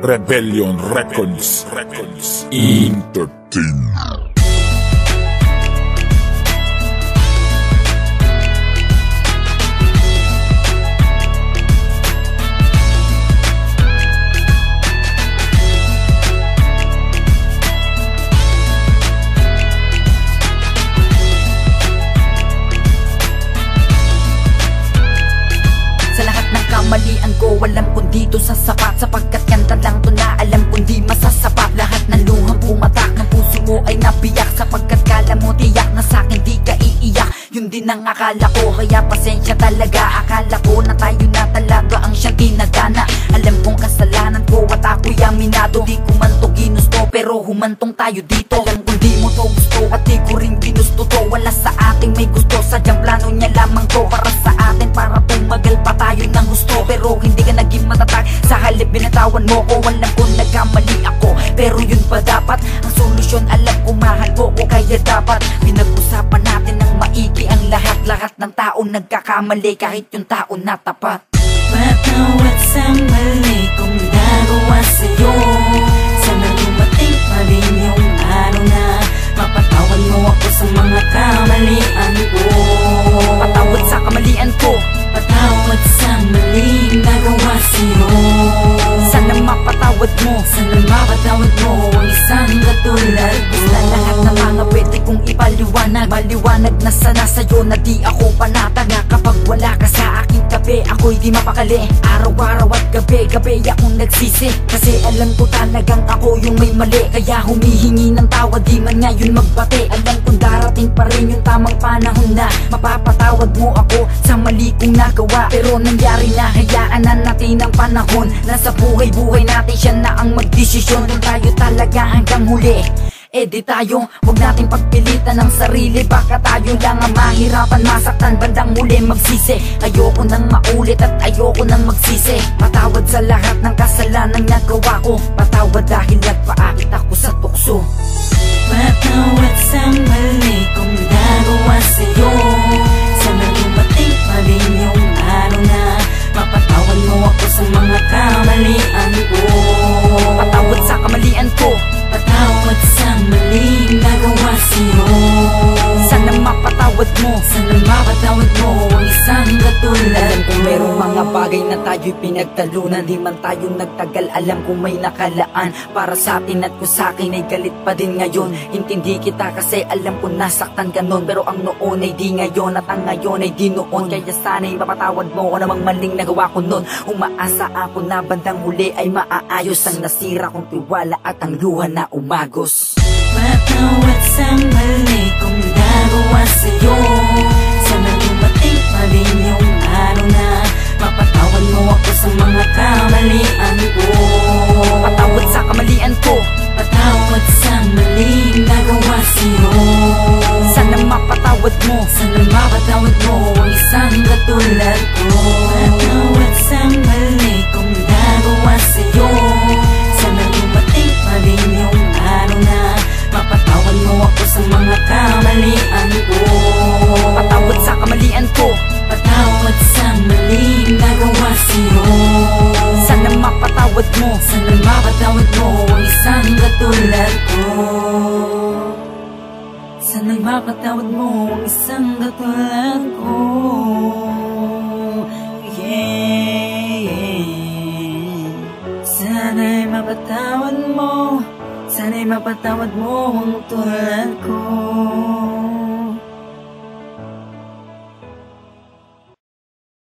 Rebellion Records Entertainment. Malian ko, alam kong dito sasapat, sapagkat kanta lang to na alam kong di masasapat. Lahat ng luhang pumatak ng puso mo ay nabiyak, sapagkat kala mo tiyak na sa'kin di ka iiyak. Yun din ang akala ko, kaya pasensya talaga. Akala ko na tayo na talaga ang siyang tinagana. Alam kong kasalanan ko at ako'y aminado. Di ko man to ginusto pero humantong tayo dito. Alam kong di mo to gusto at di ko rin ginusto to. Wala sa ating may gusto, sadyang plano niya lamang to para sa atin, para tumagal pa tayo ng gusto. Pero hindi ka naging matatag, sa halip binatawan mo ko. Alam ko nagkamali ako, pero yun pa dapat ang solusyon. Alam ko mahal ko, kaya dapat pinag-usapan natin ng maigi ang lahat ng tao nagkakamali, kahit yung tao na tapat. Patawad sa mali kong nagawa sa'yo. Sana dumating pa rin yung araw na mapatawad mo ako sa mga kamalian ko. Patawad sa kamalian ko, patawad sa mali nagawa sa'yo. sana mapatawad mo, sana mapatawad mo ang isang katulad ko. Sa lahat ng mga pwede kong ipaliwanag, maliwanag na sana sa'yo na di ako panatag. Na kapag wala ka sa aking tabi, ako'y di mapakali. Araw-araw at gabi akong nagsisi, kasi alam ko talagang ako yung may mali. Kaya humihingi ng tawad, di man ngayon magbate. Alam kong darating pa rin yung tamang panahon na mapapatawad mo ako sa mali kong nagawa. Pero nangyari na, hayaan na natin ang panahon. Nasa buhay natin, siya na ang magdesisyon. Kung tayo talaga hanggang huli, di tayo, huwag natin pagpilitan ng sarili. Baka tayo lang ang mahirapan, masaktan, bandang muli magsisi. Ayoko nang maulit at ayoko nang magsisi. Patawad sa lahat ng kasalanang nagawa ko. Patawad dahil nagpaakit ako sa tukso. Patawad sa mali kong nagawa sa'yo. Sana dumating pa rin yung araw na mapatawad mo ako sa mga kamalian ko. Patawad sa kamalian ko, patawad sa mali nagawa sa'yo. sana mapatawad mo, sana mapatawad mo ang isang katulad. alam kong merong mga bagay na tayo'y pinagtalunan. Di man tayo nagtagal, alam kong may nakalaan para sa atin, at kung sa'kin ay galit pa din ngayon. Intindi kita kasi alam ko nasaktan ka nun, pero ang noon ay di ngayon, at ang ngayon ay di noon. Kaya sana'y mapatawad mo ko namang maling nagawa ko nun. Umaasa ako na bandang huli ay maaayos ang nasira kong tiwala at ang luha na umagos. Patawad sa mali kong nagawa sa'yo. Sana dumating pa rin yung araw na mapatawad mo ako sa mga kamalian ko. Patawad sa kamalian ko, patawad sa mali nagawa sa'yo. sana mapatawad mo, sana mapatawad mo ang isang katulad ko. Patawad sa mali kong nagawa sa'yo. Sana dumating pa rin yung araw na mapatawad mo ako sa mga kamalian ko. patawad sa kamalian ko, patawad sa mali nagawa sa'yo. sana mapatawad mo, sana mapatawad mo ang isang katulad ko. Sana mapatawad mo ang isang katulad ko. Yeah. Sana'y mapatawad mo, sana'y mapatawad mo ang tulad ko.